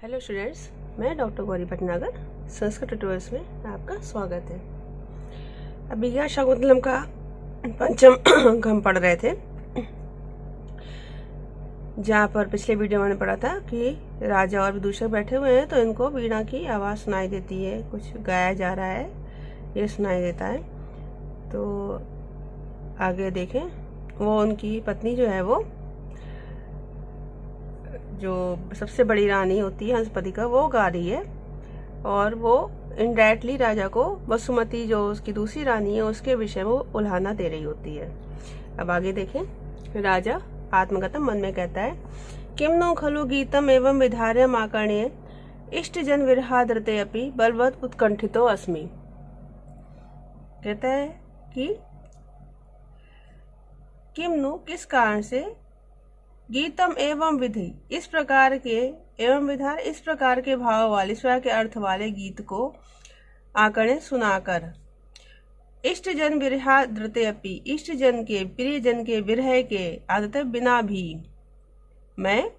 Hello students, मैं doctor Gauri Bhatnagar Sanskrit tutorials में आपका स्वागत है। अभी यह शाकुंतलम का पंचम हम पढ़ रहे थे, जहाँ पर पिछले वीडियो में पढ़ा था कि राजा और विदूषक बैठे हुए हैं तो इनको वीणा की आवाज़ सुनाई देती है, कुछ गाया जा रहा है, ये सुनाई देता है। तो आगे देखें, वो उनकी पत्नी जो है, वो जो सबसे बड़ी रानी होती है हंसपति का, वो गा रही है और वो इनडायरेक्टली राजा को वसुमती जो उसकी दूसरी रानी है उसके विषय में उल्हाना दे रही होती है। अब आगे देखें, राजा आत्मगतम मन में कहता है, किम नो खलु गीतम एवं विधार्यम आकर्ण्य इष्ट जन विरहाद्रते अपि बलवत उत्कंठितो अस्मि। कहता है कि किम नु किस कारण से, गीतम एवं विधि इस प्रकार के, एवं विधान इस प्रकार के भाव वाले, इस प्रकार के अर्थ वाले गीत को आकर्ण्य सुनाकर, इष्ट जन विरहा द्रते अपि इष्ट जन के, प्रिय जन के विरह के आदते बिना भी मैं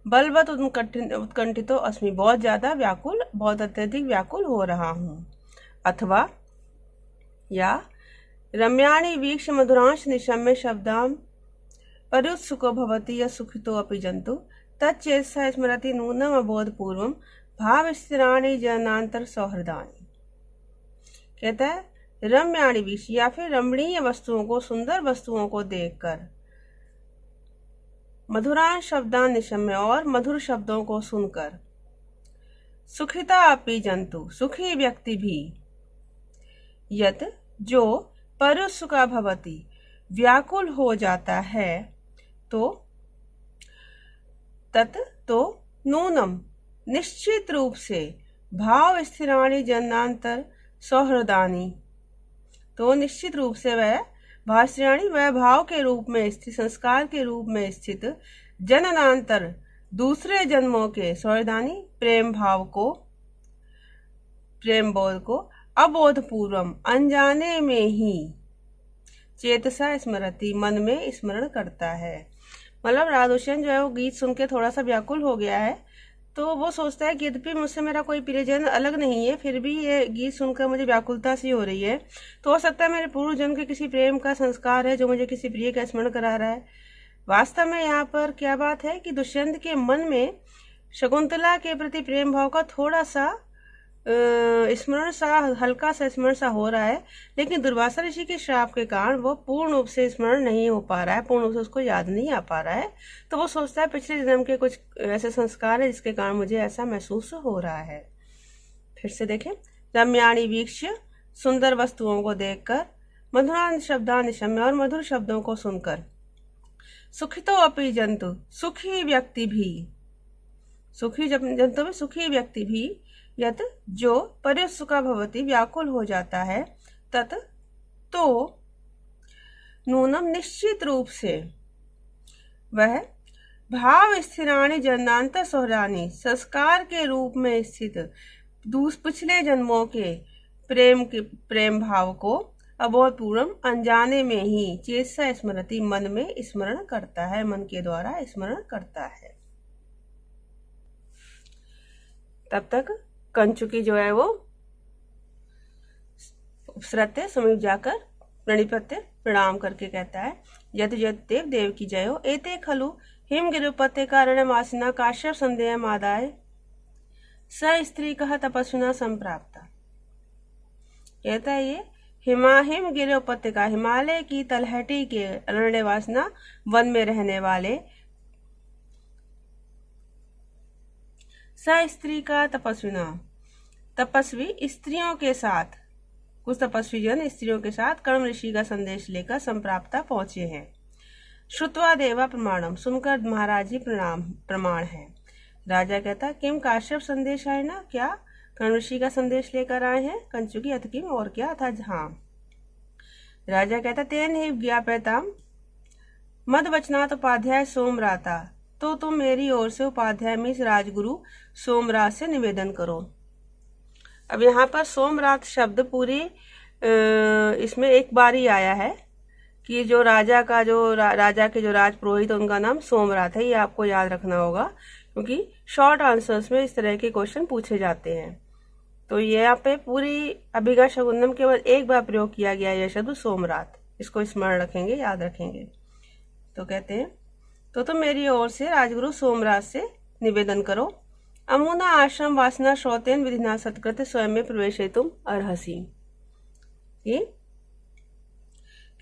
बलवत उत्कंठितो अस्मि, बहुत ज्यादा व्याकुल, बहुत अत्यधिक व्याकुल हो रहा हूँ। अथवा या रम्याणि वीक्ष मधुरांश निशम्य शब्दाम परुत्सुको भवति या सुखितो अपि जंतु तच्चेत्सा स्मरति नूनम अबोध पूर्वम भाव स्थिराणि जनांतर सौहृदानि। कहता है, रम्याणि वीक्ष या फिर रमणीय वस्तुओं को, सुंदर वस्तुओं को देखकर, मधुरान शब्दान निशम्य और मधुर शब्दों को सुनकर, सुखिता अपि जंतु सुखी व्यक्ति भी, यत जो परुत्सुका भवति व्याकुल हो जाता है, तो तत् तो नूनम निश्चित रूप से, भाव स्थिराणि जनांतर सौहृदानी, तो निश्चित रूप से वह भाव स्थिराणि, वह भाव के रूप में स्थित, संस्कार के रूप में स्थित, जननांतर दूसरे जन्मों के, सौहृदानी प्रेम भाव को, प्रेम बोध को, अबोध पूर्वम अनजाने में ही, चेतसा स्मरति मन में स्मरण करता है। मतलब राधोषण जो है वो गीत सुन के थोड़ा सा व्याकुल हो गया है, तो वो सोचता है कि यद्यपि मुझसे मेरा कोई प्रियजन अलग नहीं है, फिर भी ये गीत सुनकर मुझे व्याकुलता सी हो रही है, तो हो सकता है मेरे पूर्व जन्म के किसी प्रेम का संस्कार है जो मुझे किसी प्रिय का स्मरण करा रहा है। वास्तव में यहाँ पर क्या बात है कि दुष्यंत के मन में शकुंतला के प्रति प्रेम भाव का थोड़ा सा स्मरण सा, हल्का सा स्मरण सा हो रहा है, लेकिन दुर्वासा ऋषि के श्राप के कारण वो पूर्ण रूप से स्मरण नहीं हो पा रहा है, पूर्ण रूप से उसको याद नहीं आ पा रहा है। तो वो सोचता है पिछले जन्म के कुछ ऐसे संस्कार है जिसके कारण मुझे ऐसा महसूस हो रहा है। फिर से देखें, रम्याणि वीक्ष सुंदर वस्तुओं को देखकर, मधुरान शब्दान निशम्य और मधुर शब्दों को सुनकर, सुखितो अपि जंतु सुखी व्यक्ति भी, सुखी जंतु में सुखी व्यक्ति भी, यत जो पर्युत्सुका भवति व्याकुल हो जाता है, तत तो नूनम निश्चित रूप से वह भाव स्थिराणि जन्मांतर सौहृदानि, संस्कार के रूप में स्थित पिछले जन्मों के प्रेम भाव को अबोध पूर्वम अनजाने में ही, चेतसा स्मरति मन में स्मरण करता है, मन के द्वारा स्मरण करता है। तब तक कंचुकी जो है वो उपसृत्य समीप जाकर प्रणिपत्य प्रणाम करके कहता है, यत यत देव देव की जय हो, एते खलु हिम गिरुपत्य कारण मासिना काश्यप संदेह आदाय स स्त्री कह तपस्विना संप्राप्ता। कहता है, ये हिम गिरुपत्य, हिमालय की तलहटी के अरण्यवासिना वन में रहने वाले, स स्त्री का तपस्विना तपस्वी स्त्रियों के साथ, कुछ तपस्वी जन स्त्रियों के साथ कर्म ऋषि का संदेश लेकर संप्राप्ता पहुंचे हैं। श्रुत्वा देवा प्रमाणम, सुनकर महाराज जी प्रमाण है। राजा कहता, किम काश्यप संदेश आए ना, क्या कर्म ऋषि का संदेश लेकर आए हैं? कंचुकी अथ किम, और क्या था? हाँ। राजा कहता, तेन ही ज्ञापयताम मद वचनात् उपाध्याय सोमराता, तो तुम मेरी ओर से उपाध्याय में राजगुरु सोमरात से निवेदन करो। अब यहाँ पर सोमरात शब्द पूरी इसमें एक बार ही आया है कि जो राजा के जो राज पुरोहित उनका नाम सोमरात है, ये आपको याद रखना होगा, क्योंकि शॉर्ट आंसर्स में इस तरह के क्वेश्चन पूछे जाते हैं। तो ये यहाँ पे पूरी अभिज्ञा शकुंतलम केवल एक बार प्रयोग किया गया यह शब्द सोमरात, इसको स्मरण रखेंगे, याद रखेंगे। तो कहते हैं, तो तुम मेरी ओर से राजगुरु सोमरात से निवेदन करो, अमुना आश्रम वासना श्रोतेन विधिना सत्कृत स्वयं में प्रवेश तुम अर्हसी। ये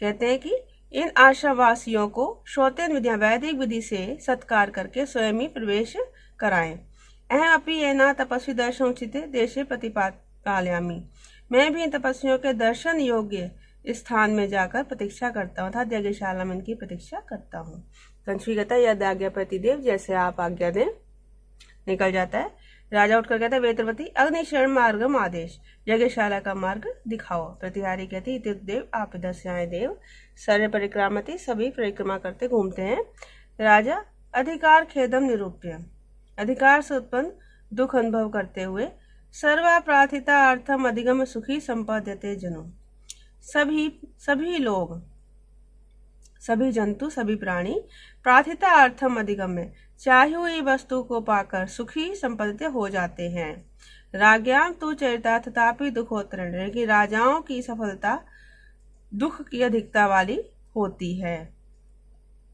कहते हैं कि इन आश्रमवासियों को श्रोतेन विधिया वैदिक विधि से सत्कार करके स्वयं ही प्रवेश कराएं। अहम अपि एना तपस्वी दर्शन उचित देशे प्रतिपालयामि, मैं भी इन तपस्वियों के दर्शन योग्य स्थान में जाकर प्रतीक्षा करता हूँ, अर्थात यज्ञशाला में इनकी प्रतीक्षा करता हूँ। कंछुई कहता है, यद आज्ञा प्रतिदेव, जैसे आप आज्ञा दें। निकल जाता है। राजा उठकर कहता है, वेत्रवती अग्निशरण मार्गम आदेश, यज्ञशाला का मार्ग दिखाओ। प्रतिहारी कहती, देव आप इधर से आए देव। सर्व परिक्रामती, सभी परिक्रमा करते घूमते हैं। राजा अधिकार खेदम निरूप्य, अधिकार से उत्पन्न दुख अनुभव करते हुए, सर्वा प्रार्थिता अर्थम अधिगम सुखी संपाद्यते जनो, सभी लोग, सभी जंतु, सभी प्राणी प्रार्थिता अर्थम अधिगम में चाही हुई वस्तु को पाकर सुखी संपन्न हो जाते हैं। राज्ञाम तु चरिता तथापि दुखोत्तरण, लेकिन राजाओं की सफलता दुख की अधिकता वाली होती है।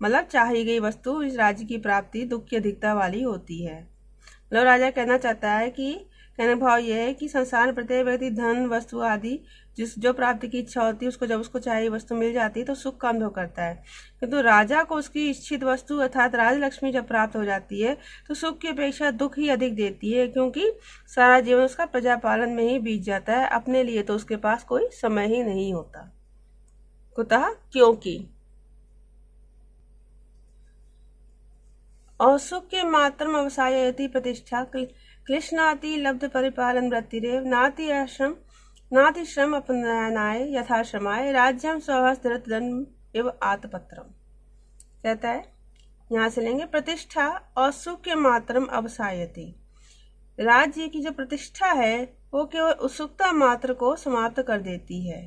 मतलब चाही गई वस्तु, इस राज्य की प्राप्ति दुख की अधिकता वाली होती है। मतलब राजा कहना चाहता है कि कहने भाव यह है कि संसार में प्रत्येक व्यक्ति धन वस्तु आदि जो प्राप्ति की इच्छा होती है, उसको जब उसको चाहिए वस्तु मिल जाती है तो सुख का अनुभव करता है, किंतु राजा को उसकी इच्छित वस्तु अर्थात राजलक्ष्मी जब प्राप्त हो जाती है तो सुख की अपेक्षा दुख ही अधिक देती है, क्योंकि सारा जीवन उसका प्रजा पालन में ही बीत जाता है, अपने लिए तो उसके पास कोई समय ही नहीं होता। कुतः, क्योंकि औसुख के मात्रम अवसायति प्रतिष्ठा क्लिश्नाति लब्ध परिपालन वृत्तिरेव नाति आश्रम नाति श्रम अपनायनाय यथाश्रमाय राज्यम स्वहस्तरतदन एवं आतपत्रम। कहता है, यहाँ से लेंगे, प्रतिष्ठा और सुख के मात्रम अवसायति, राज्य की जो प्रतिष्ठा है वो केवल उत्सुकता मात्र को समाप्त कर देती है,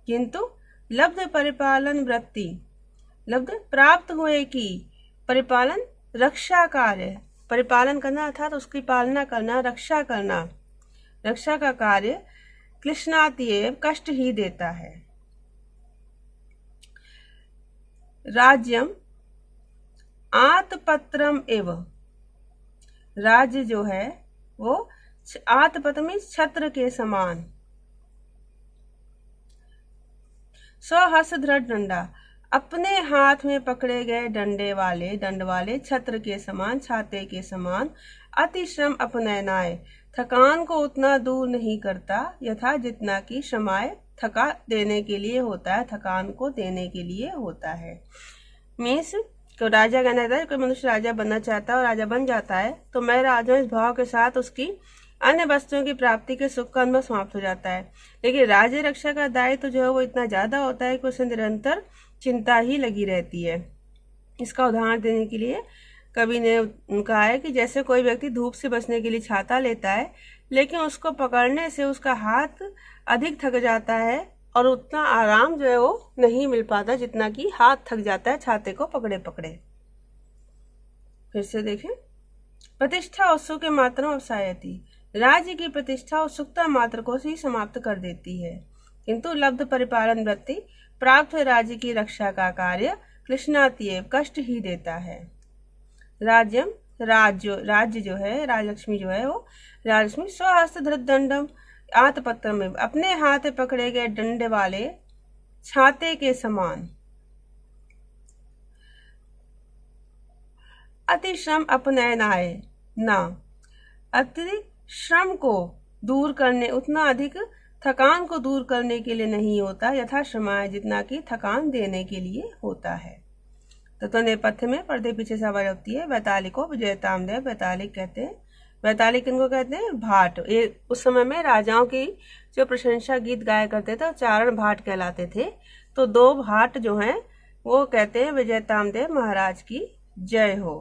किंतु लब्ध परिपालन वृत्ति, लब्ध प्राप्त हुए की, परिपालन रक्षा कार्य, परिपालन करना अर्थात उसकी पालना करना, रक्षा करना, रक्षा का कार्य क्लिश्नाति एव कष्ट ही देता है। राज्यम आतपत्रम एवं, राज्य जो है वो आतपत्र में छत्र के समान, स्वहस्त दृढ़ डंडा, अपने हाथ में पकड़े गए दंड वाले छत्र के समान, छाते के समान, अतिश्रम अपनयनाय, थकान को उतना दूर नहीं करता यथा जितना कि श्रमाय थका देने के लिए होता है, थकान को देने के लिए होता है। मीन्स तो राजा कहना था, कोई मनुष्य राजा बनना चाहता है और राजा बन जाता है तो मैं राजा इस भाव के साथ उसकी अन्य वस्तुओं की प्राप्ति के सुख का अनुभव समाप्त हो जाता है, लेकिन राज्य रक्षा का दायित्व जो है वो इतना ज्यादा होता है कि उसे निरंतर चिंता ही लगी रहती है। इसका उदाहरण देने के लिए कवि ने कहा है कि जैसे कोई व्यक्ति धूप से बचने के लिए छाता लेता है, लेकिन उसको पकड़ने से उसका हाथ अधिक थक जाता है और उतना आराम जो है वो नहीं मिल पाता जितना कि हाथ थक जाता है छाते को पकड़े पकड़े। फिर से देखें, प्रतिष्ठा उत्सुक के मात्र अवसायती, राज्य की प्रतिष्ठा उत्सुकता मात्र को ही समाप्त कर देती है, किंतु लब्ध परिपालन वृत्ति, प्राप्त राज्य की रक्षा का कार्य क्लिश्नाति एव कष्ट ही देता है। राज्य जो है, राजलक्ष्मी जो है वो राजलक्ष्मी स्वहस्त धृत दंडम आतपत्र में, अपने हाथ पकड़े गए डंडे वाले छाते के समान, अति श्रम अपनयनाय ना, अतिरिक्त श्रम को दूर करने, उतना अधिक थकान को दूर करने के लिए नहीं होता, यथा श्रमाय जितना कि थकान देने के लिए होता है। तो नेपथ्य में पर्दे पीछे सवार होती है वैतालिको विजयताम देव। वैतालिक कहते हैं, वैतालिक इनको कहते हैं भाट। ये उस समय में राजाओं की जो प्रशंसा गीत गाया करते थे चारण भाट कहलाते थे। तो दो भाट जो हैं वो कहते हैं विजयताम देव महाराज की जय हो।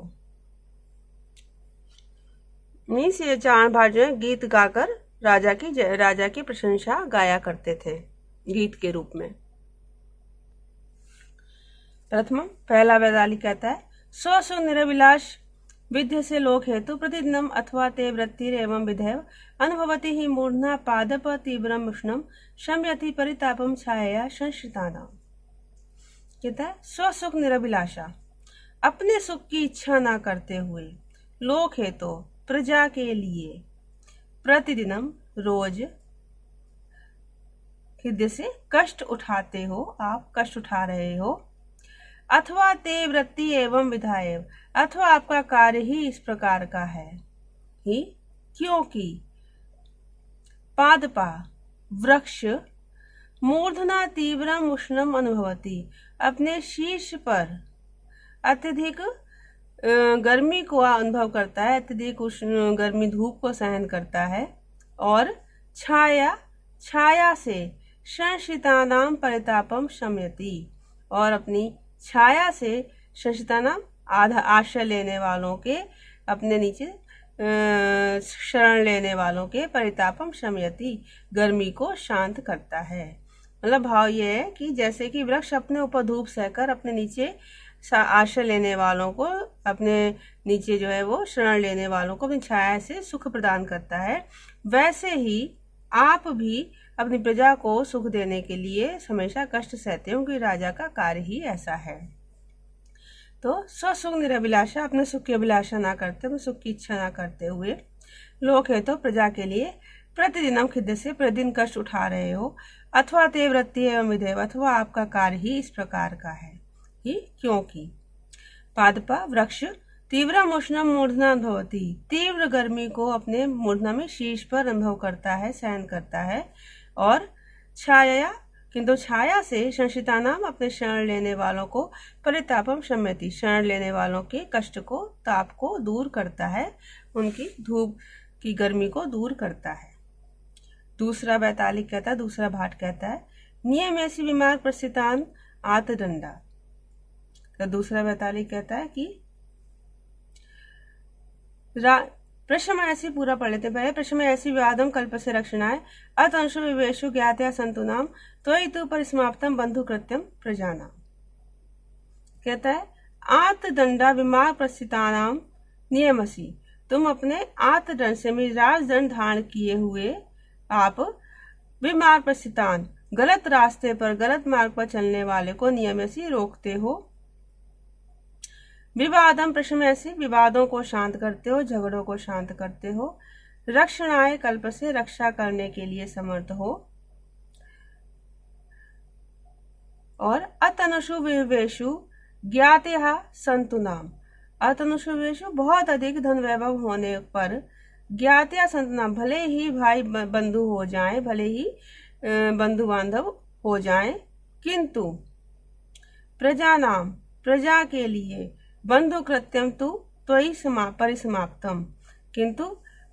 मीन्स ये चारण भाट जो है गीत गाकर राजा की प्रशंसा गाया करते थे गीत के रूप में। प्रथम पहला वैतालिक कहता है, स्व निरभिलाष विद्य से लोक हेतु प्रतिदिनम अथवा ते वृत्तिरेवं विधेव अनुभवति ही मूर्धना पादप तीव्रम उष्णम शम्यति परितापम छाया संश्रितानाम। कहता है स्वसुख निरभिलाषा, अपने सुख की इच्छा ना करते हुए, लोक हेतु प्रजा के लिए, प्रतिदिनम रोज हृदय से कष्ट उठाते हो, आप कष्ट उठा रहे हो, अथवा ते वृत्ति एवं विधायव, अथवा आपका कार्य ही इस प्रकार का है ही, क्योंकि पादपा वृक्ष मूर्धना तीव्रम उष्णम अनुभवती, अपने शीर्ष पर अत्यधिक गर्मी को अनुभव करता है, अत्यधिक उष्ण गर्मी धूप को सहन करता है, और छाया से संशितानाम परितापम शम्यति, और अपनी छाया से संशितानाम आश्रय लेने वालों के, अपने नीचे शरण लेने वालों के परितापम शम्यति, गर्मी को शांत करता है। मतलब भाव ये है कि जैसे कि वृक्ष अपने ऊपर धूप सहकर अपने नीचे आश्रय लेने वालों को, अपने नीचे जो है वो शरण लेने वालों को अपनी छाया से सुख प्रदान करता है, वैसे ही आप भी अपनी प्रजा को सुख देने के लिए हमेशा कष्ट सहते हो, क्योंकि राजा का कार्य ही ऐसा है। तो स्वसुख निरभिलाषा, अपने सुख की अभिलाषा ना करते, अपने सुख की इच्छा ना करते हुए, लोक है तो प्रजा के लिए प्रतिदिनम खिद्य से प्रतिदिन कष्ट उठा रहे हो, अथवा ते वृत्ति एवं विधेव, अथवा आपका कार्य ही इस प्रकार का है ही, क्योंकि पादपा वृक्ष तीव्र उष्णम मूर्धना अनुभवती, तीव्र गर्मी को अपने मूर्धना में शीर्ष पर अनुभव करता है, सहन करता है, और छाया, किंतु छाया से संशितानाम, अपने शरण लेने वालों को परितापम शम्यति, शरण लेने वालों के कष्ट को, ताप को दूर करता है, उनकी धूप की गर्मी को दूर करता है। दूसरा बैतालिक कहता है, दूसरा भाट कहता है, नियम ऐसी बीमार प्रस्थितान आतदंडा। तो दूसरा बैतालिक कहता है कि प्रश्न ऐसी पूरा पढ़ लेते पहले, प्रश्न ऐसी विवादम कल्प से रक्षणाय अतंशु विवेशु ज्ञात्या संतुनाम त्वयि तु परिसमाप्तम बंधु कृत्यम प्रजानाम। कहता है आतदंडा विमार प्रस्थितानाम नियमसी, तुम अपने आतदंड से राजदंड धारण किए हुए आप विमार प्रस्थितान, गलत रास्ते पर, गलत मार्ग पर चलने वाले को नियमसी रोकते हो, विवादम प्रश्न ऐसे विवादों को शांत करते हो, झगड़ों को शांत करते हो, रक्षणाय कल्प से रक्षा करने के लिए समर्थ हो, और अतनुषु विवेशु ज्ञातेहा संतु नाम, अतनुषु विवेशु बहुत अधिक धन वैभव होने पर, ज्ञात्या संतु नाम, भले ही भाई बंधु हो जाएं, भले ही बंधु बांधव हो जाएं, किंतु प्रजा नाम, प्रजा के लिए, बंधु कृत्यम तु त्वयि परिसमाप्तम, किंतु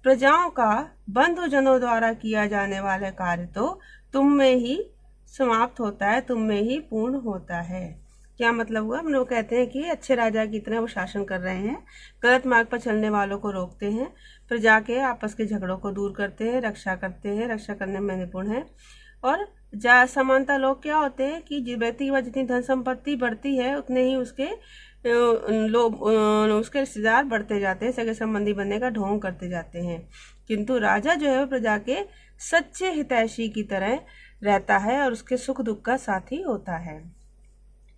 प्रजाओं का बंधुजनों द्वारा किया जाने वाला कार्य तो तुम में ही समाप्त होता है, तुम में ही पूर्ण होता है। क्या मतलब हुआ? हम लोग कहते हैं कि अच्छे राजा की तरह वो शासन कर रहे हैं, गलत मार्ग पर चलने वालों को रोकते हैं, प्रजा के आपस के झगड़ों को दूर करते हैं, रक्षा करते हैं, रक्षा करने में निपुण है। और समानता लोग क्या होते हैं कि व्यक्ति की जितनी धन संपत्ति बढ़ती है उतने ही उसके उसके रिश्तेदार बढ़ते जाते हैं, सगे संबंधी बनने का ढोंग करते जाते हैं, किंतु राजा जो है वो प्रजा के सच्चे हितैषी की तरह रहता है और उसके सुख दुख का साथी होता है।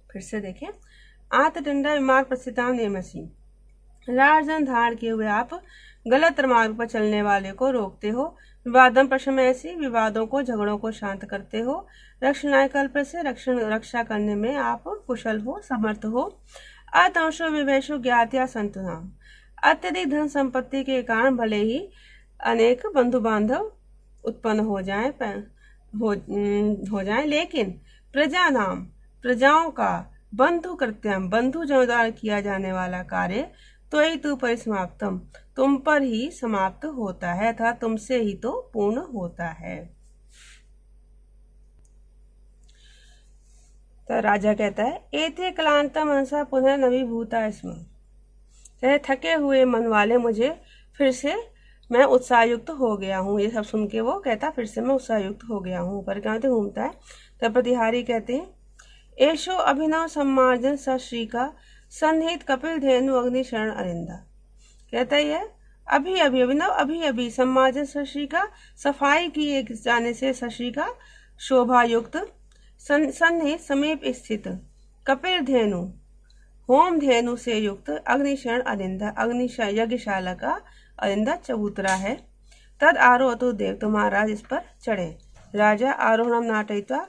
फिर से देखें, आतदंडा विमार प्रस्थिताम नियमसी, राजधन धारण किए हुए आप गलत मार्ग पर चलने वाले को रोकते हो, विवादम प्रश्न ऐसी विवादों को, झगड़ों को शांत करते हो, रक्षणाय कल्प से रक्षा करने में आप कुशल हो, समर्थ हो, अतंशो विवेशो ज्ञात्या संतुनाम, अत्यधिक धन संपत्ति के कारण भले ही अनेक बंधु बांधव उत्पन्न हो जाएं, लेकिन प्रजा नाम, प्रजाओं का, बंधु कृत्यम, बंधु जनों द्वारा किया जाने वाला कार्य, त्वयि तु परिसमाप्तम, तुम पर ही समाप्त होता है, अथवा तुमसे ही तो पूर्ण होता है। तो राजा कहता है, एते क्लांत मनसा पुनः नवीभूता स्म, चाहे थके हुए मन वाले मुझे फिर से, मैं उत्साहयुक्त हो गया हूँ। ये सब सुन के वो कहता फिर से मैं उत्साहयुक्त हो गया हूँ। ऊपर क्या घूमता है, तब प्रतिहारी कहते हैं, एशो अभिनव सम्मार्जन सश्री का सन्निहित कपिल धेनु अग्नि शरण अरिंदा। कहता है अभी अभी अभिनव अभी अभी सम्मार्जन शशि का सफाई किए जाने से शशि का शोभा युक्त सन्निहित समीप स्थित कपिल धेनु होम धेनु से युक्त अग्निशरण अलिंदा यज्ञशाला का अलिंदा चबूतरा है। तद आरोहतो देव तो महाराज इस पर चढ़े। राजा आरोहणम नाटयित्वा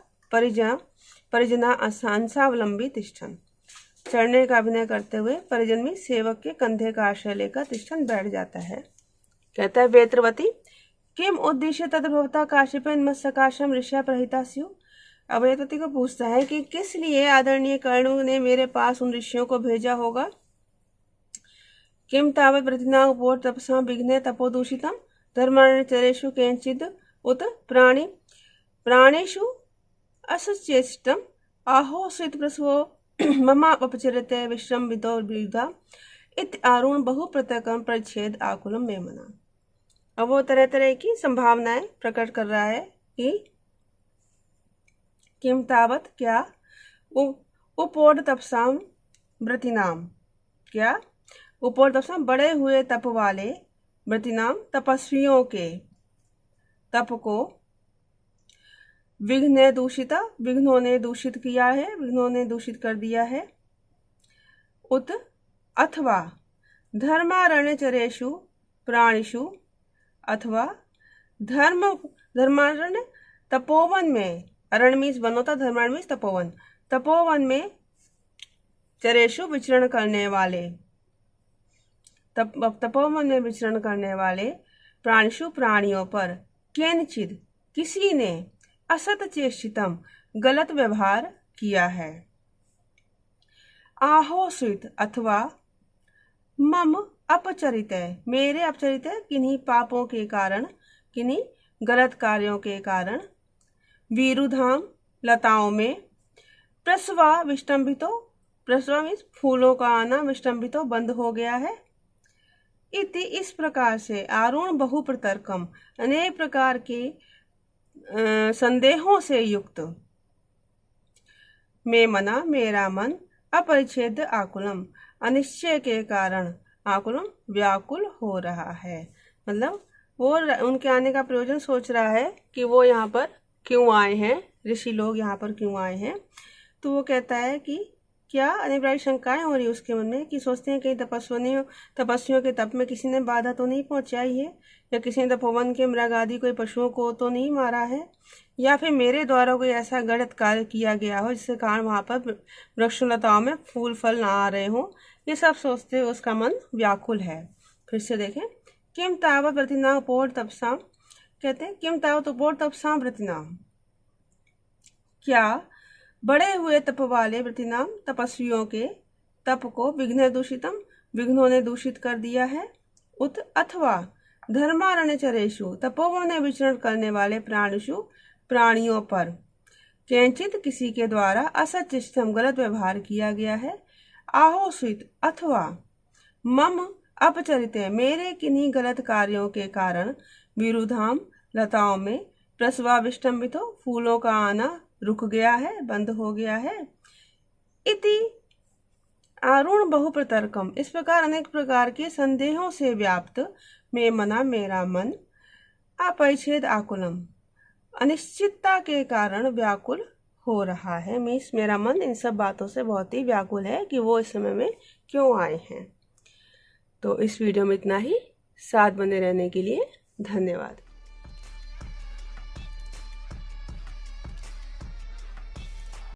परिजना अंसावलंबी तिष्ठन। चढ़ने का अभिनय करते हुए परिजन में सेवक के कंधे का आश्रय लेकर तिष्ठन बैठ जाता है। कहता है वेत्रवती किम उद्देश्य तद्भवता काश्यपेन मत्स्यकाशम ऋषा प्रहिता स्यु। अब वेत्रवती को पूछता है कि किस लिए आदरणीय कर्ण ने मेरे पास उन ऋषियों को भेजा होगा। किम तावत् प्रतिना उपोर तपसा विघ्ने तपोदूषितम धर्माचरेषु केंचिद उत प्राणेषु असचेष्टम आहो स्वित प्रसवो ममा अपचरिते विश्रम्बितो विरुद्धा इत आरुण बहुप्रतकम परिच्छेद आकुलम में मना। अब वो तरह तरह की संभावनाएं प्रकट कर रहा है कि किम तावत क्या उपोड तपसाम व्रतिनाम क्या उपोड तपसाम बड़े हुए तप वाले व्रतिनाम तपस्वियों के तप को विघ्नों ने दूषित किया है, विघ्नों ने दूषित कर दिया है। उत अथवा धर्मारण्यचरेषु प्राणिषु अथवा धर्मारण्य तपोवन में अरण्य मीन्स वन होता, धर्मारण्य मीन्स तपोवन में चरेषु विचरण करने वाले तपोवन में विचरण करने वाले प्राणिषु प्राणियों पर केनचिद किसी ने असत चेष्टितम गलत व्यवहार किया है। आहोस्वित अथवा मम अपचरित मेरे अपचरित किन्हीं पापों के कारण किन्हीं गलत कार्यों के कारण वीरुधाम लताओं में प्रसवा विष्टम्भितो प्रसवा मीन्स फूलों का आना विष्टम्भितो बंद हो गया है। इति इस प्रकार से आरुण बहुप्रतर्कम अनेक प्रकार के संदेहों से युक्त में मना मेरा मन अपरिच्छेद आकुलम अनिश्चय के कारण आकुलम व्याकुल हो रहा है। मतलब वो उनके आने का प्रयोजन सोच रहा है कि वो यहाँ पर क्यों आए हैं, ऋषि लोग यहाँ पर क्यों आए हैं। तो वो कहता है कि क्या अनेक प्रकार की शंकाएं हो रही है उसके मन में कि सोचते हैं कहीं तपस्वियों के तप में किसी ने बाधा तो नहीं पहुंचाई है, या किसी ने तपोवन के मृग आदि कोई पशुओं को तो नहीं मारा है, या फिर मेरे द्वारा कोई ऐसा गलत कार्य किया गया हो जिसके कारण वहां पर वृक्षलताओं में फूल फल ना आ रहे हो। ये सब सोचते हुए उसका मन व्याकुल है। फिर से देखें किम तावत प्रतिना उपोर तपसाम, कहते हैं किम तावत उपोर तपसाम प्रतिनाम क्या बड़े हुए तप वाले व्रतिनाम तपस्वियों के तप को विघ्नों ने दूषित कर दिया है। उत अथवा धर्मारण्यचरेषु तपोवन में विचरण करने वाले प्राणियों पर केंचित किसी के द्वारा असचिष्टम गलत व्यवहार किया गया है। आहोस्वित अथवा मम अपचरित मेरे किन्हीं गलत कार्यों के कारण विरुधाम लताओं में प्रसवा विष्टम्भितो फूलों का आना रुक गया है, बंद हो गया है। इति आरुण बहुप्रतर्कम इस प्रकार अनेक प्रकार के संदेहों से व्याप्त में मना मेरा मन अपरिच्छेद आकुलम अनिश्चितता के कारण व्याकुल हो रहा है। मीन्स मेरा मन इन सब बातों से बहुत ही व्याकुल है कि वो इस समय में क्यों आए हैं। तो इस वीडियो में इतना ही। साथ बने रहने के लिए धन्यवाद।